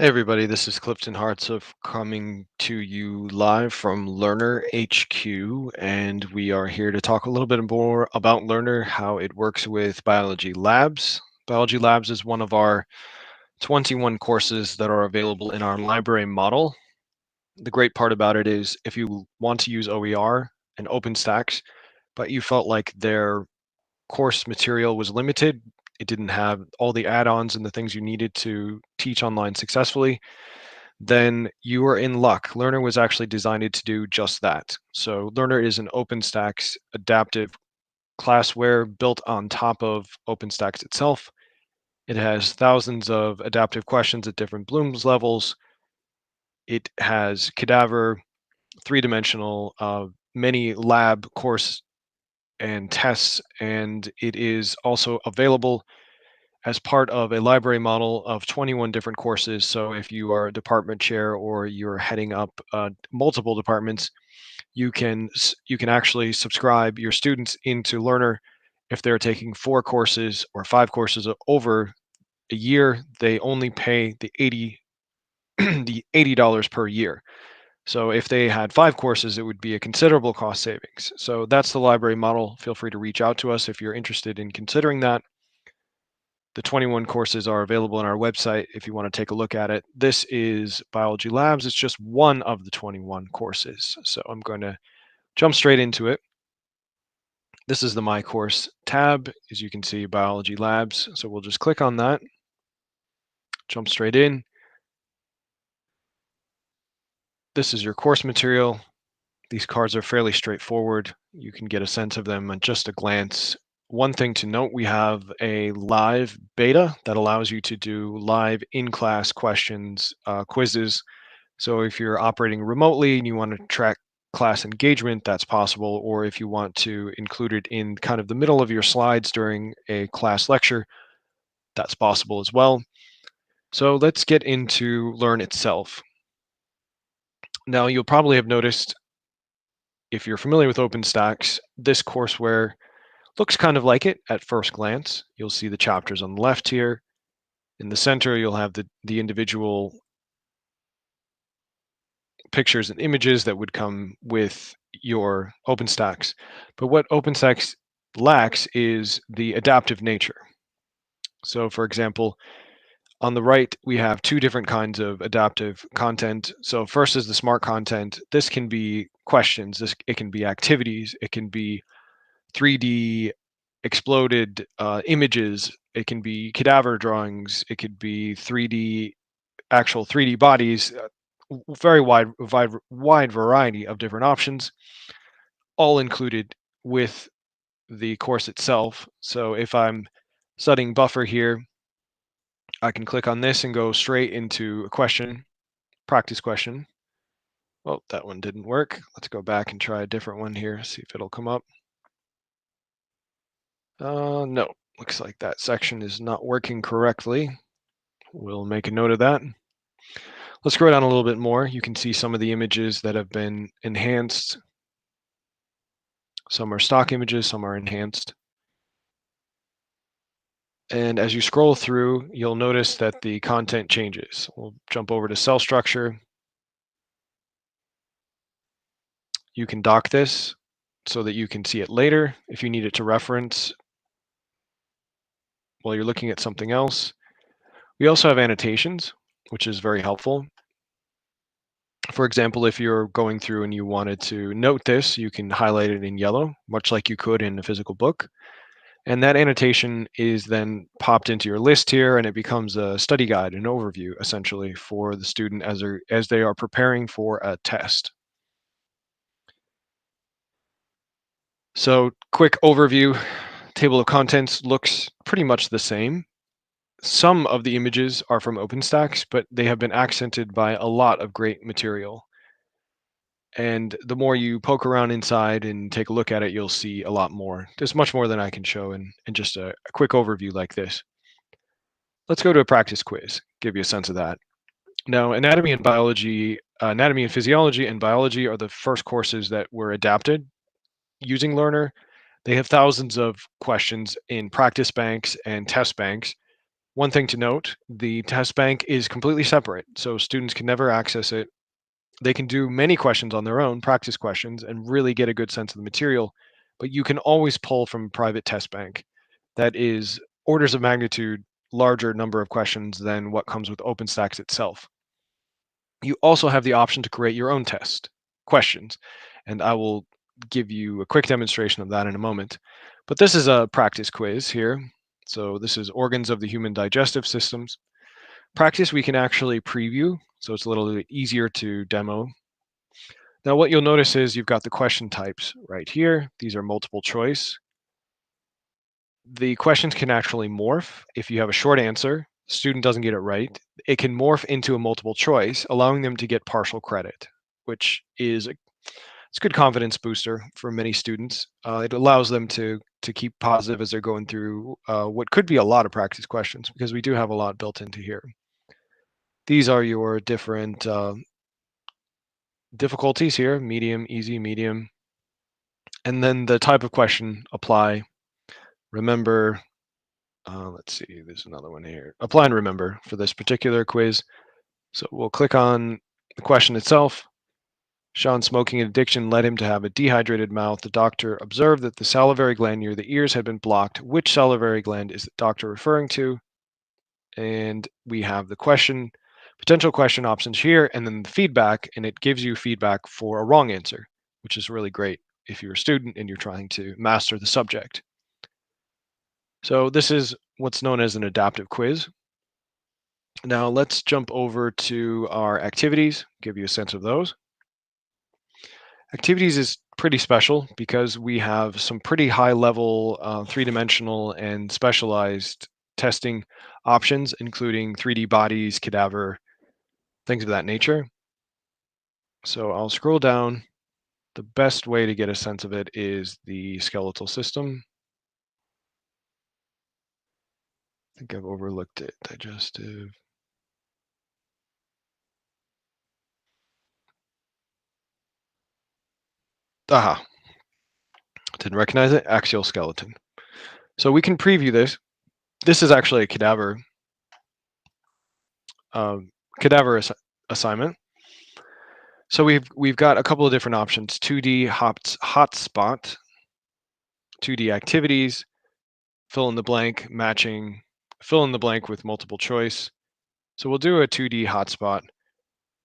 Hey everybody, this is Clifton Hartsoff coming to you live from Lrnr HQ, and we are here to talk a little bit more about Lrnr, how it works with Biology Labs. Biology Labs is one of our 21 courses that are available in our library model. The great part about it is if you want to use OER and OpenStax, but you felt like their course material was limited, it didn't have all the add-ons and the things you needed to teach online successfully, then you are in luck. Lrnr was actually designed to do just that. So Lrnr is an OpenStax adaptive classware built on top of OpenStax itself. It has thousands of adaptive questions at different Bloom's levels. It has cadaver, three-dimensional, many lab course and tests, and it is also available as part of a library model of 21 different courses. So if you are a department chair or you're heading up multiple departments, you can actually subscribe your students into Lrnr. If they're taking 4 courses or 5 courses over a year, they only pay the the $80 per year. So if they had 5 courses, it would be a considerable cost savings. So that's the library model. Feel free to reach out to us if you're interested in considering that. The 21 courses are available on our website if you want to take a look at it. This is Biology Labs. It's just one of the 21 courses. So I'm going to jump straight into it. This is the My Course tab. As you can see, Biology Labs. So we'll just click on that, jump straight in. This is your course material. These cards are fairly straightforward. You can get a sense of them at just a glance. One thing to note, we have a live beta that allows you to do live in-class questions, quizzes. So if you're operating remotely and you want to track class engagement, that's possible. Or if you want to include it in kind of the middle of your slides during a class lecture, that's possible as well. So let's get into Lrnr itself. Now, you'll probably have noticed, if you're familiar with OpenStax, this courseware looks kind of like it at first glance. You'll see the chapters on the left here. In the center, you'll have the individual pictures and images that would come with your OpenStax. But what OpenStax lacks is the adaptive nature. So for example, on the right, we have 2 different kinds of adaptive content. So first is the smart content. This can be questions, it can be activities, it can be 3D exploded images, it can be cadaver drawings, it could be actual 3D bodies, very wide variety of different options, all included with the course itself. So if I'm studying buffer here, I can click on this and go straight into a question, practice question. Well, that one didn't work. Let's go back and try a different one here, see if it'll come up. No, looks like that section is not working correctly. We'll make a note of that. Let's scroll down a little bit more. You can see some of the images that have been enhanced. Some are stock images, some are enhanced. And as you scroll through, you'll notice that the content changes. We'll jump over to cell structure. You can dock this so that you can see it later if you need it to reference while you're looking at something else. We also have annotations, which is very helpful. For example, if you're going through and you wanted to note this, you can highlight it in yellow, much like you could in a physical book. And that annotation is then popped into your list here, and it becomes a study guide, an overview, essentially, for the student as they are preparing for a test. So, quick overview. Table of contents looks pretty much the same. Some of the images are from OpenStax, but they have been accented by a lot of great material. And the more you poke around inside and take a look at it, you'll see a lot more. There's much more than I can show in just a quick overview like this. Let's go to a practice quiz, give you a sense of that. Now, anatomy and physiology and biology are the first courses that were adapted using Lrnr. They have thousands of questions in practice banks and test banks. One thing to note, the test bank is completely separate, so students can never access it. They can do many questions on their own, practice questions, and really get a good sense of the material, but you can always pull from a private test bank that is orders of magnitude larger number of questions than what comes with OpenStax itself. You also have the option to create your own test questions, and I will give you a quick demonstration of that in a moment. But this is a practice quiz here. So this is organs of the human digestive systems. Practice we can actually preview, so it's a little bit easier to demo. Now what you'll notice is you've got the question types right here. These are multiple choice. The questions can actually morph. If you have a short answer, student doesn't get it right, it can morph into a multiple choice, allowing them to get partial credit, which is it's a good confidence booster for many students. It allows them to keep positive as they're going through what could be a lot of practice questions, because we do have a lot built into here. These are your different difficulties here: medium, easy, medium, and then the type of question: apply, remember. Let's see, there's another one here. Apply and remember for this particular quiz. So we'll click on the question itself. Sean's smoking addiction led him to have a dehydrated mouth. The doctor observed that the salivary gland near the ears had been blocked. Which salivary gland is the doctor referring to? And we have the question, potential question options here, and then the feedback, and it gives you feedback for a wrong answer, which is really great if you're a student and you're trying to master the subject. So this is what's known as an adaptive quiz. Now let's jump over to our activities, give you a sense of those. Activities is pretty special because we have some pretty high level three-dimensional and specialized testing options, including 3D bodies, cadaver, things of that nature. So I'll scroll down. The best way to get a sense of it is the skeletal system. I think I've overlooked it. Digestive. Aha, didn't recognize it. Axial skeleton. So we can preview this. This is actually a um, cadaver assignment. So we've got a couple of different options: 2D hotspot, 2D activities, fill in the blank, matching, fill in the blank with multiple choice. So we'll do a 2D hotspot.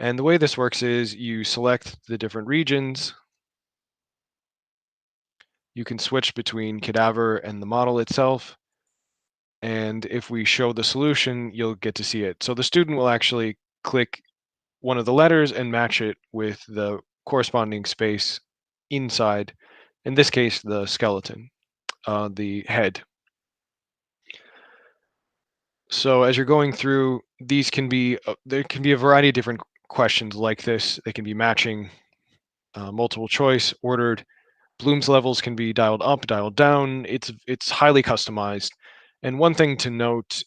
And the way this works is you select the different regions. You can switch between cadaver and the model itself. And if we show the solution, you'll get to see it. So the student will actually click one of the letters and match it with the corresponding space inside, in this case, the skeleton, the head. So as you're going through, these can be, there can be a variety of different questions like this. They can be matching, multiple choice, ordered. Bloom's levels can be dialed up, dialed down. It's highly customized. And one thing to note,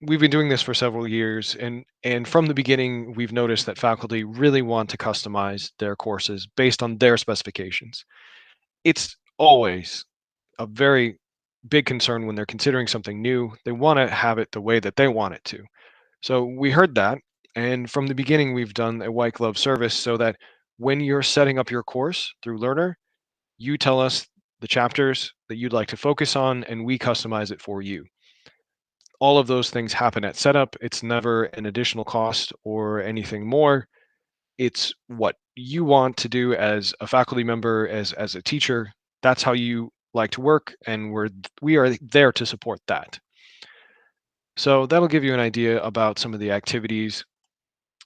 we've been doing this for several years, and from the beginning, we've noticed that faculty really want to customize their courses based on their specifications. It's always a very big concern when they're considering something new. They want to have it the way that they want it to. So we heard that, and from the beginning, we've done a white glove service so that when you're setting up your course through Lrnr, you tell us the chapters that you'd like to focus on, and we customize it for you. All of those things happen at setup. It's never an additional cost or anything more. It's what you want to do as a faculty member, as a teacher. That's how you like to work, and we are there to support that. So that'll give you an idea about some of the activities.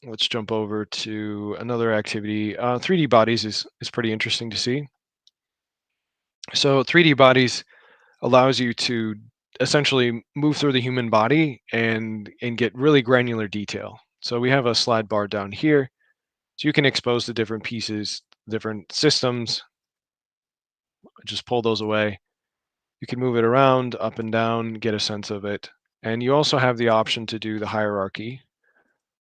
Let's jump over to another activity. 3D bodies is pretty interesting to see. So 3D bodies allows you to essentially move through the human body and get really granular detail. So we have a slide bar down here, so you can expose the different pieces, different systems. Just pull those away. You can move it around, up and down, get a sense of it. And you also have the option to do the hierarchy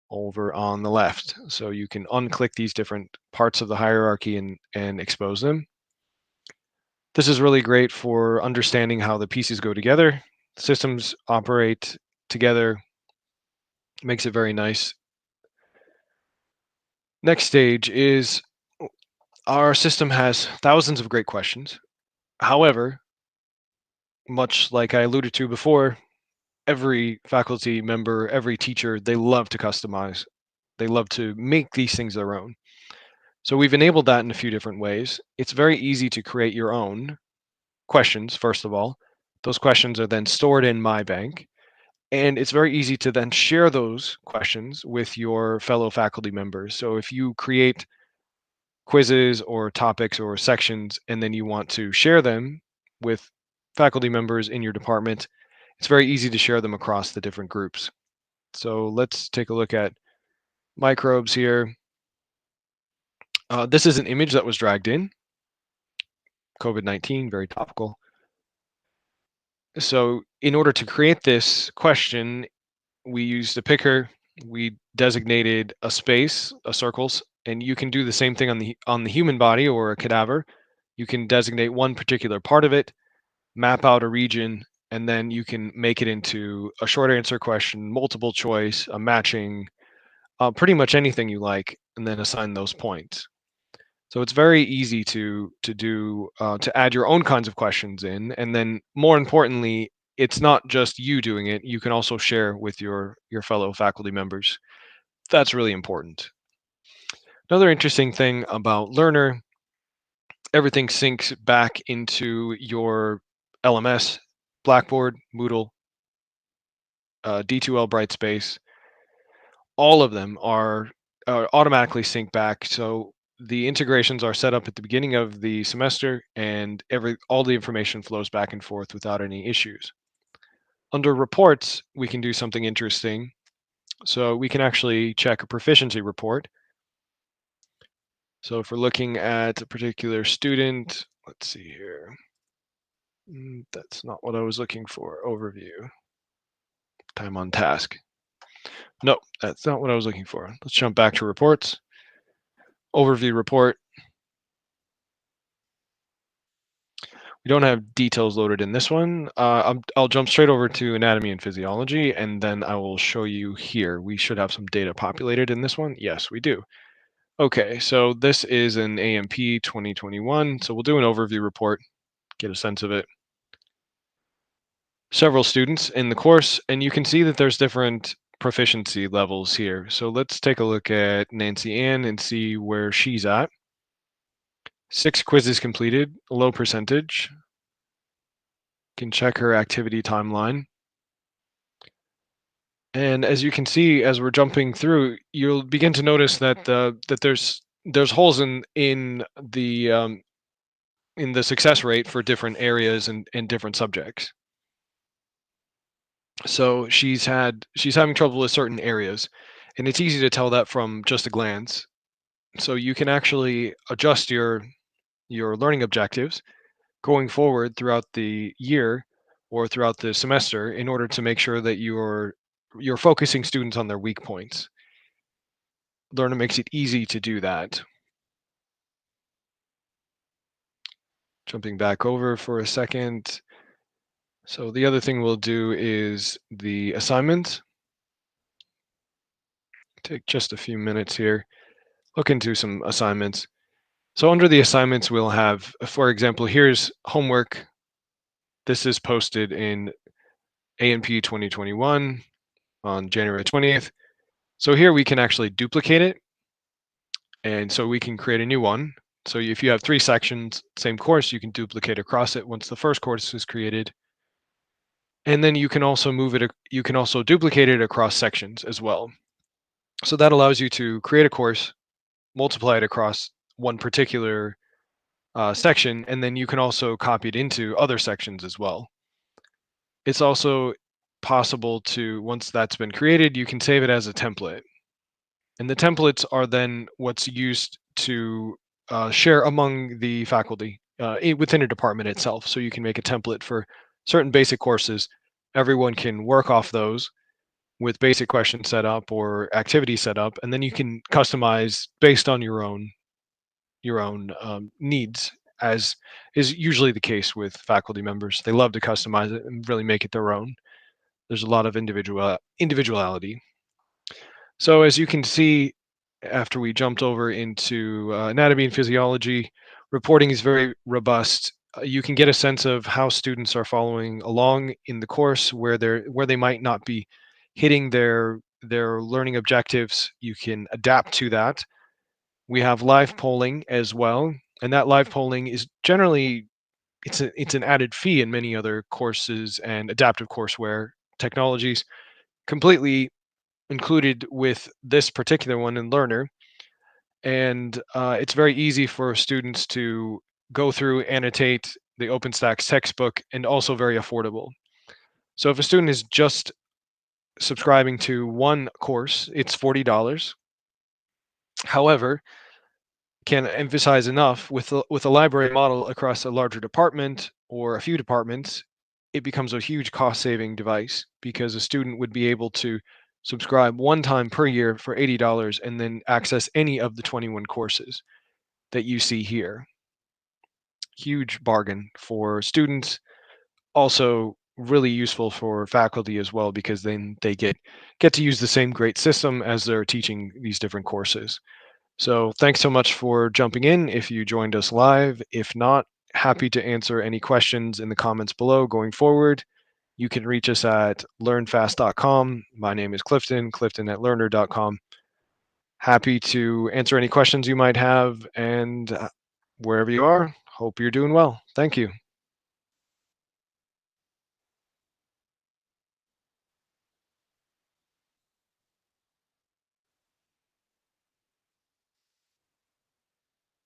over on the left. So you can unclick these different parts of the hierarchy and expose them. This is really great for understanding how the pieces go together. Systems operate together, makes it very nice. Next stage is our system has thousands of great questions. However, much like I alluded to before, every faculty member, every teacher, they love to customize. They love to make these things their own. So we've enabled that in a few different ways. It's very easy to create your own questions, first of all. Those questions are then stored in my bank. And it's very easy to then share those questions with your fellow faculty members. So if you create quizzes or topics or sections and then you want to share them with faculty members in your department, it's very easy to share them across the different groups. So let's take a look at microbes here. This is an image that was dragged in, COVID-19, very topical. So in order to create this question, we used a picker, we designated a space, a circles, and you can do the same thing on the human body or a cadaver. You can designate one particular part of it, map out a region, and then you can make it into a short answer question, multiple choice, a matching, pretty much anything you like, and then assign those points. So it's very easy to do to add your own kinds of questions in, and then more importantly, it's not just you doing it. You can also share with your fellow faculty members. That's really important. Another interesting thing about Lrnr, everything syncs back into your LMS, Blackboard, Moodle, D2L Brightspace. All of them are automatically synced back. So the integrations are set up at the beginning of the semester, and all the information flows back and forth without any issues. Under reports, we can do something interesting. So we can actually check a proficiency report. So if we're looking at a particular student, let's see here. That's not what I was looking for. Overview. Time on task. No, that's not what I was looking for. Let's jump back to reports. Overview report. We don't have details loaded in this one. I'll jump straight over to anatomy and physiology, and then I will show you here. We should have some data populated in this one. Yes, we do. Okay, so this is an AMP 2021. So we'll do an overview report, get a sense of it. Several students in the course, and you can see that there's different proficiency levels here. So let's take a look at Nancy Ann and see where she's at. 6 quizzes completed, a low percentage. Can check her activity timeline. And as you can see, as we're jumping through, you'll begin to notice that there's holes in the success rate for different areas and different subjects. So she's having trouble with certain areas, and it's easy to tell that from just a glance. So you can actually adjust your learning objectives going forward throughout the year or throughout the semester in order to make sure that you're focusing students on their weak points. Lrnr makes it easy to do that. Jumping back over for a second. So the other thing we'll do is the assignment. Take just a few minutes here. Look into some assignments. So under the assignments, we'll have, for example, here's homework. This is posted in ANP 2021 on January 20th. So here we can actually duplicate it. And so we can create a new one. So if you have 3 sections, same course, you can duplicate across it once the first course is created. And then you can also you can also duplicate it across sections as well. So that allows you to create a course, multiply it across one particular section, and then you can also copy it into other sections as well. It's also possible to, once that's been created, you can save it as a template. And the templates are then what's used to share among the faculty within a department itself. So you can make a template for certain basic courses. Everyone can work off those with basic questions set up or activity set up, and then you can customize based on your own needs as is usually the case with faculty members. They love to customize it and really make it their own. There's a lot of individuality. So as you can see, after we jumped over into anatomy and physiology, reporting is very robust. You can get a sense of how students are following along in the course, where they might not be hitting their learning objectives. You can adapt to that. We have live polling as well, and that live polling is generally it's an added fee in many other courses and adaptive courseware technologies, completely included with this particular one in Learner. And it's very easy for students to go through, annotate the OpenStax textbook, and also very affordable. So if a student is just subscribing to one course, it's $40. However, can't emphasize enough, with a library model across a larger department or a few departments, it becomes a huge cost saving device because a student would be able to subscribe one time per year for $80 and then access any of the 21 courses that you see here. Huge bargain for students, also really useful for faculty as well, because then they get to use the same great system as they're teaching these different courses. So thanks so much for jumping in if you joined us live. If not, happy to answer any questions in the comments below going forward. You can reach us at learnfast.com. My name is Clifton at Lrnr.com. Happy to answer any questions you might have, and wherever you are, hope you're doing well. Thank you.